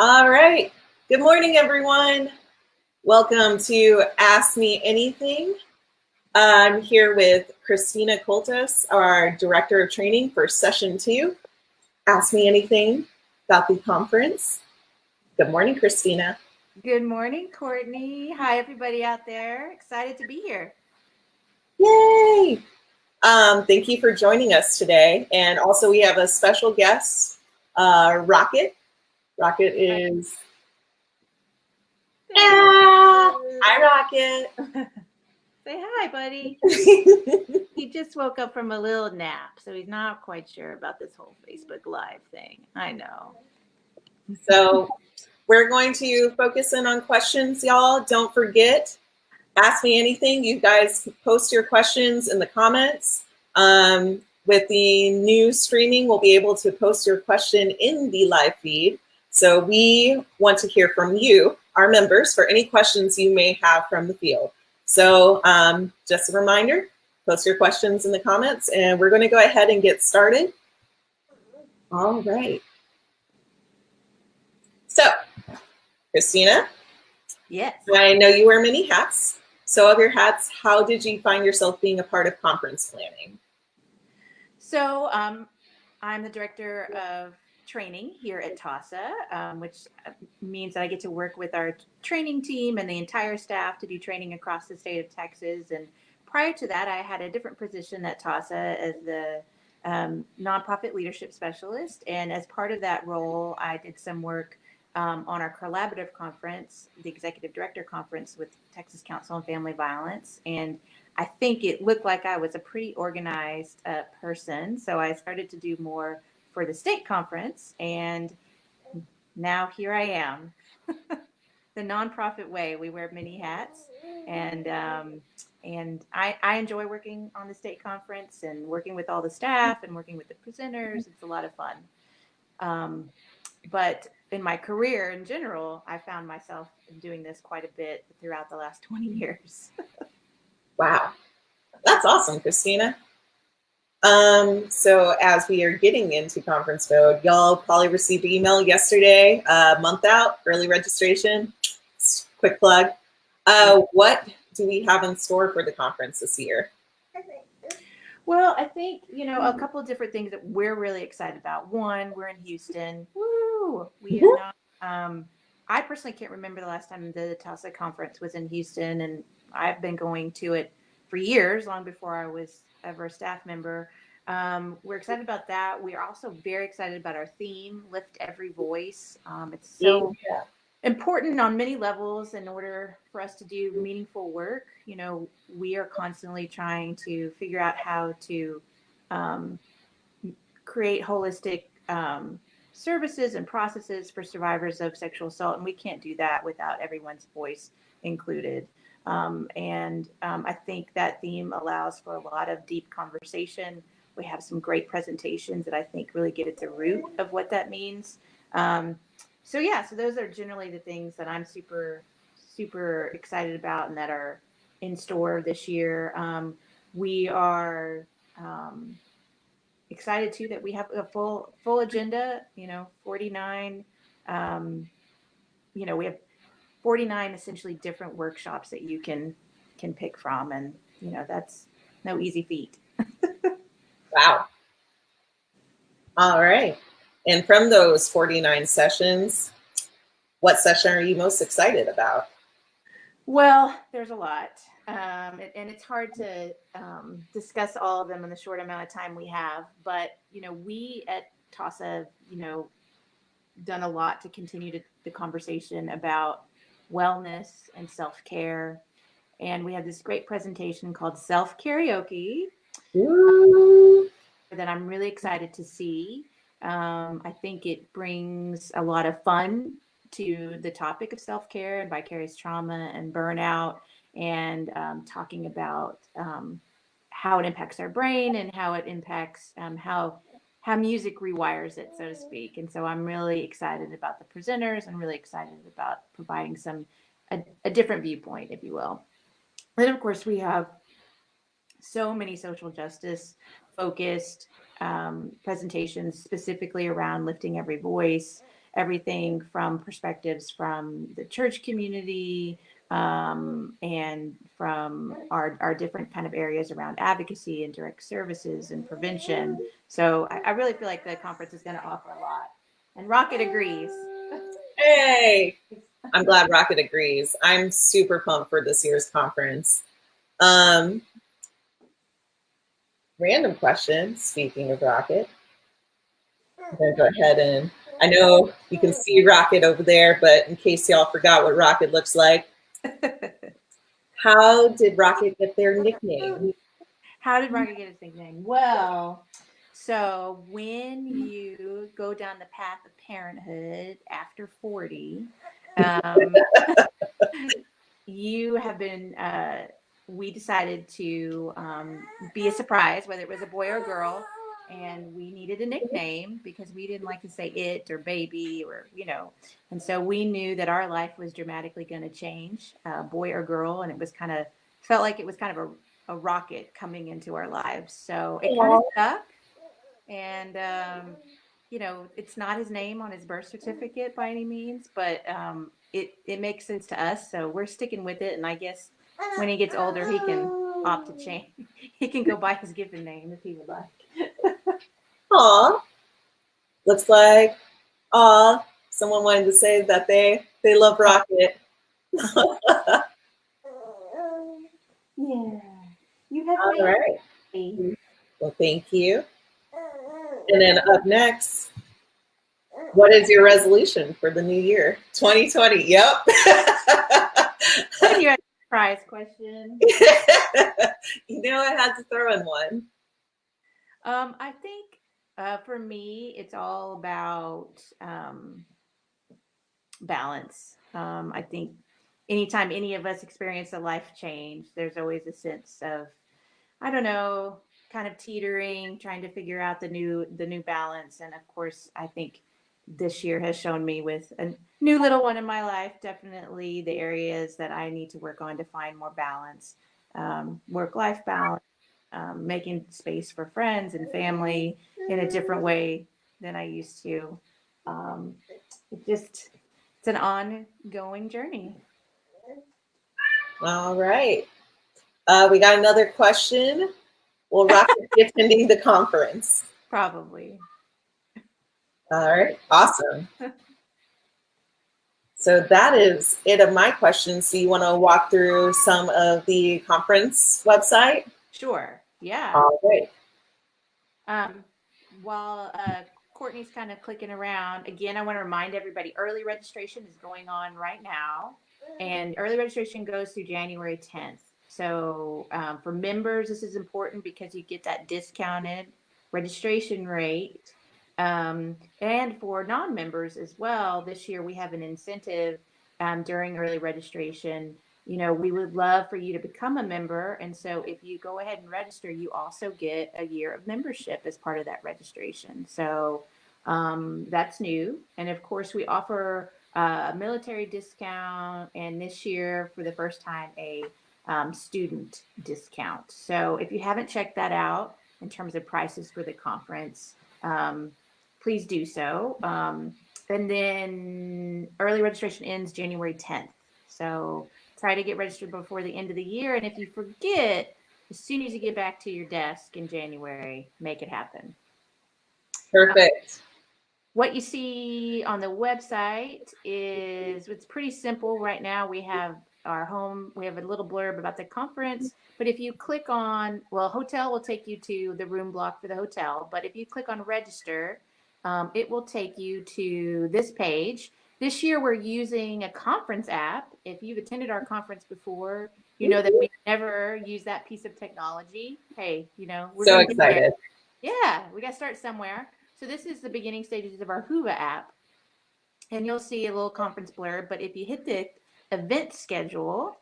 All right. Good morning, everyone. Welcome to Ask Me Anything. I'm here with Christina Coultas, our Director of Training for Session 2. Ask Me Anything about the conference. Good morning, Christina. Good morning, Courtney. Hi, everybody out there. Excited to be here. Yay! Thank you for joining us today. And also we have a special guest, Rocket. Rocket is... Hi, Rocket. Say hi, buddy. He just woke up from a little nap, so he's not quite sure about this whole Facebook Live thing. I know. So we're going to focus in on questions, y'all. Don't forget, ask me anything. You guys post your questions in the comments. With the new streaming, we'll be able to post your question in the live feed. So we want to hear from you, our members, for any questions you may have from the field. So just a reminder, post your questions in the comments, and we're going to go ahead and get started. All right. So, Christina? Yes. I know you wear many hats. So of your hats, how did you find yourself being a part of conference planning? So I'm the Director of Training here at TAASA, which means that I get to work with our training team and the entire staff to do training across the state of Texas. And prior to that, I had a different position at TAASA as the nonprofit leadership specialist. And as part of that role, I did some work on our collaborative conference, the executive director conference with Texas Council on Family Violence. And I think it looked like I was a pretty organized person. So I started to do more for the state conference. And now here I am. The nonprofit way, we wear many hats. And I enjoy working on the state conference and working with all the staff and working with the presenters. It's a lot of fun. But in my career in general, I found myself doing this quite a bit throughout the last 20 years. Wow. That's awesome, Christina. So as we are getting into conference mode, y'all probably received an email yesterday, month out, early registration. Quick plug. What do we have in store for the conference this year? Well, I think, a couple of different things that we're really excited about. One, we're in Houston. Woo! We are not, I personally can't remember the last time the TAASA conference was in Houston, and I've been going to it for years, long before I was ever a staff member. We're excited about that. We are also very excited about our theme, Lift Every Voice. It's so important on many levels in order for us to do meaningful work. We are constantly trying to figure out how to create holistic services and processes for survivors of sexual assault. And we can't do that without everyone's voice included. I think that theme allows for a lot of deep conversation. We have some great presentations that I think really get at the root of what that means. So those are generally the things that I'm super, super excited about and that are in store this year. We are excited too that we have a full agenda, 49, we have 49 essentially different workshops that you can pick from. And, that's no easy feat. Wow. All right. And from those 49 sessions, what session are you most excited about? Well, there's a lot. And it's hard to discuss all of them in the short amount of time we have. But, we at TAASA, done a lot to continue the conversation about wellness and self-care. And we have this great presentation called Self Karaoke that I'm really excited to see. I think it brings a lot of fun to the topic of self-care and vicarious trauma and burnout, and talking about how it impacts our brain and how it impacts how music rewires it, so to speak. And so I'm really excited about the presenters and really excited about providing a different viewpoint, if you will. Then, of course, we have so many social justice focused presentations specifically around lifting every voice, everything from perspectives from the church community, and from our different kind of areas around advocacy and direct services and prevention. So I really feel like the conference is going to offer a lot. And Rocket agrees. Hey, I'm glad Rocket agrees. I'm super pumped for this year's conference. Random question, speaking of Rocket. I'm going to go ahead and, I know you can see Rocket over there, but in case y'all forgot what Rocket looks like, how did Rocket get their nickname? How did Rocket get his nickname? Well, so when you go down the path of parenthood after 40, you have been, we decided to be a surprise, whether it was a boy or a girl, and we needed a nickname because we didn't like to say it or baby or, and so we knew that our life was dramatically going to change, boy or girl, and it was kind of, felt like it was kind of a rocket coming into our lives. So it kind of stuck. And, it's not his name on his birth certificate by any means, but it makes sense to us. So we're sticking with it. And I guess when he gets older, he can opt to change. He can go by his given name if he would like. Aw, looks like, someone wanted to say that they love Rocket. Yeah. You have All right. me. Well, thank you. And then up next, what is your resolution for the new year? 2020. Yep. You had a surprise question. I had to throw in one. I think for me, it's all about balance. I think anytime any of us experience a life change, there's always a sense of, I don't know, kind of teetering, trying to figure out the new balance. And of course, I think this year has shown me with a new little one in my life, definitely the areas that I need to work on to find more balance, work-life balance, making space for friends and family in a different way than I used to. It's an ongoing journey. All right. We got another question. Will Rocket be attending the conference? Probably. All right. Awesome. So that is it of my questions. So you want to walk through some of the conference website? Sure. Yeah. All right. While Courtney's kind of clicking around, again, I want to remind everybody early registration is going on right now, and early registration goes through January 10th. So for members, this is important because you get that discounted registration rate. And for non-members as well, this year we have an incentive during early registration. We would love for you to become a member. And so if you go ahead and register, you also get a year of membership as part of that registration. So that's new. And of course, we offer a military discount. And this year, for the first time, a student discount. So if you haven't checked that out in terms of prices for the conference, please do so. And then early registration ends January 10th. So try to get registered before the end of the year. And if you forget, as soon as you get back to your desk in January, make it happen. Perfect. What you see on the website it's pretty simple right now. We have our home, we have a little blurb about the conference, but if you click on, hotel will take you to the room block for the hotel. But if you click on register, it will take you to this page. This year, we're using a conference app. If you've attended our conference before, you know that we never use that piece of technology. Hey, we're so excited. Yeah, we got to start somewhere. So this is the beginning stages of our Whova app. And you'll see a little conference blurb. But if you hit the event schedule,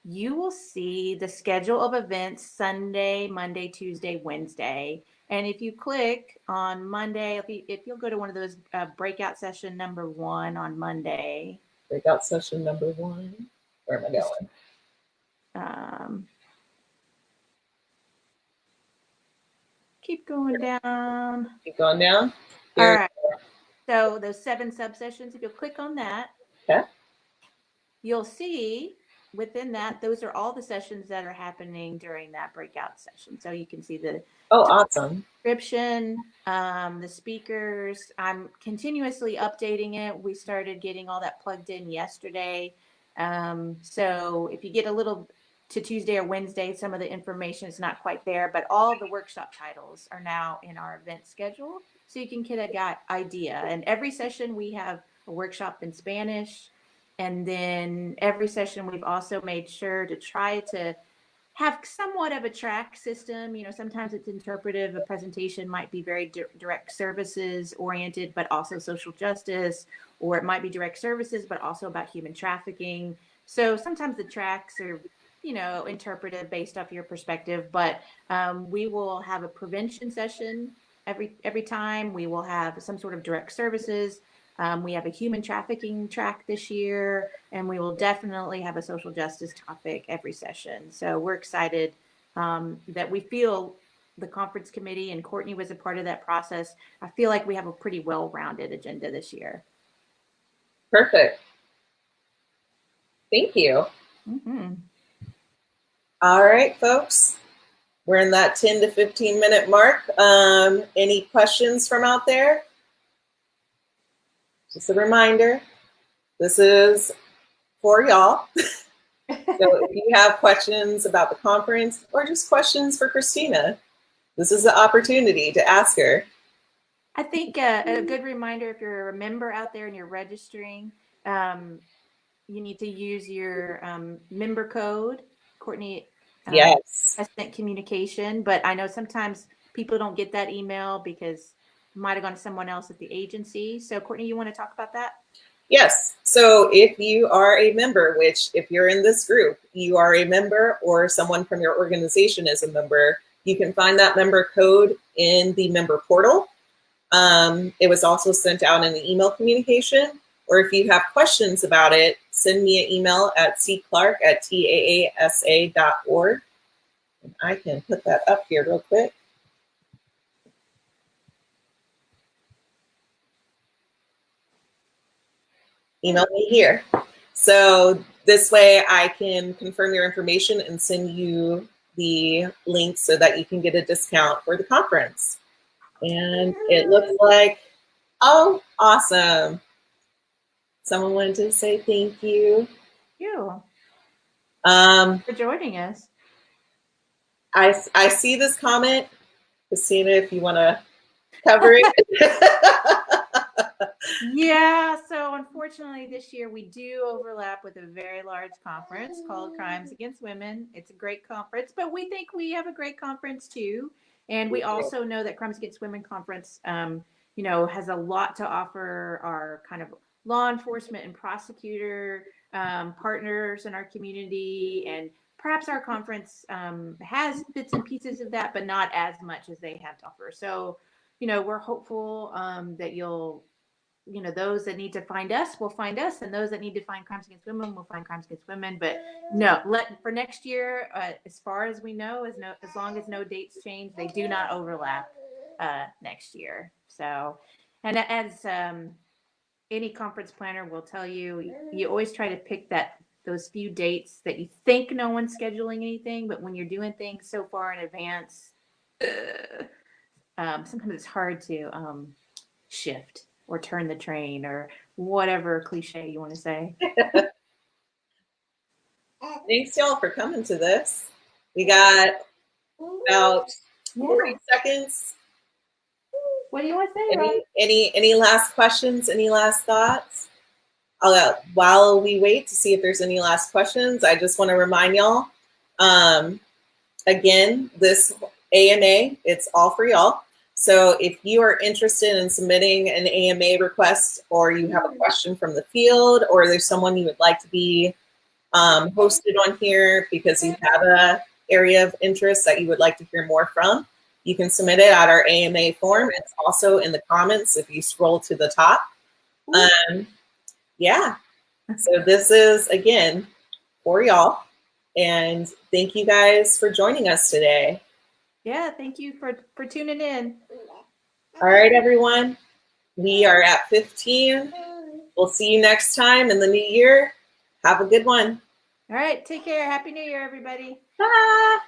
you will see the schedule of events Sunday, Monday, Tuesday, Wednesday. And if you click on Monday, if you'll go to one of those breakout session number 1 on Monday. Breakout session number 1. Where am I going? Keep going down. Keep going down. Here. All right. So those 7 subsessions, if you'll click on that, Okay. you'll see within that, those are all the sessions that are happening during that breakout session. So you can see the Oh, awesome. description, the speakers. I'm continuously updating it. We started getting all that plugged in yesterday. So if you get a little to Tuesday or Wednesday, some of the information is not quite there, but all the workshop titles are now in our event schedule. So you can get an idea. And every session we have a workshop in Spanish. And then every session we've also made sure to try to have somewhat of a track system. You know, sometimes it's interpretive. A presentation might be very direct services oriented, but also social justice, or it might be direct services, but also about human trafficking. So sometimes the tracks are, you know, interpretive based off your perspective, but we will have a prevention session every time. We will have some sort of direct services. We have a human trafficking track this year, and we will definitely have a social justice topic every session. So we're excited that we feel the conference committee, and Courtney was a part of that process. I feel like we have a pretty well-rounded agenda this year. Perfect. Thank you. Mm-hmm. All right, folks. We're in that 10 to 15 minute mark. Any questions from out there? Just a reminder, this is for y'all. So if you have questions about the conference or just questions for Christina, this is the opportunity to ask her. I think a good reminder, if you're a member out there and you're registering, you need to use your member code. Courtney Yes. has sent communication, but I know sometimes people don't get that email because it might have gone to someone else at the agency. So Courtney, you want to talk about that? Yes. So if you are a member, which if you're in this group, you are a member or someone from your organization is a member, you can find that member code in the member portal. It was also sent out in the email communication, or if you have questions about it, send me an email at cclark@taasa.org. And I can put that up here real quick. Email me here. So this way I can confirm your information and send you the link so that you can get a discount for the conference. And it looks like, oh, awesome. Someone wanted to say thank you. Thank you for joining us. I see this comment. Christina, if you want to cover it. Yeah, so unfortunately this year we do overlap with a very large conference called Crimes Against Women. It's a great conference, but we think we have a great conference too. And we also know that Crimes Against Women conference, you know, has a lot to offer our kind of law enforcement and prosecutor partners in our community. And perhaps our conference has bits and pieces of that, but not as much as they have to offer. So, you know, we're hopeful that you'll, you know, those that need to find us will find us, and those that need to find Crimes Against Women will find Crimes Against Women. But no, for next year, as far as we know, as long as no dates change, they do not overlap next year. So, and as any conference planner will tell you, you always try to pick those few dates that you think no one's scheduling anything, but when you're doing things so far in advance, sometimes it's hard to shift or turn the train or whatever cliche you want to say. Thanks y'all for coming to this. We got about 40 seconds. What do you want to say? Any last questions? Any last thoughts? While we wait to see if there's any last questions, I just want to remind y'all, again, this AMA, it's all for y'all. So if you are interested in submitting an AMA request, or you have a question from the field, or there's someone you would like to be hosted on here because you have a area of interest that you would like to hear more from, you can submit it at our AMA form. It's also in the comments if you scroll to the top. Yeah, so this is, again, for y'all. And thank you guys for joining us today. Yeah, thank you for tuning in. All right, everyone. We are at 15. We'll see you next time in the new year. Have a good one. All right. Take care. Happy New Year, everybody. Bye.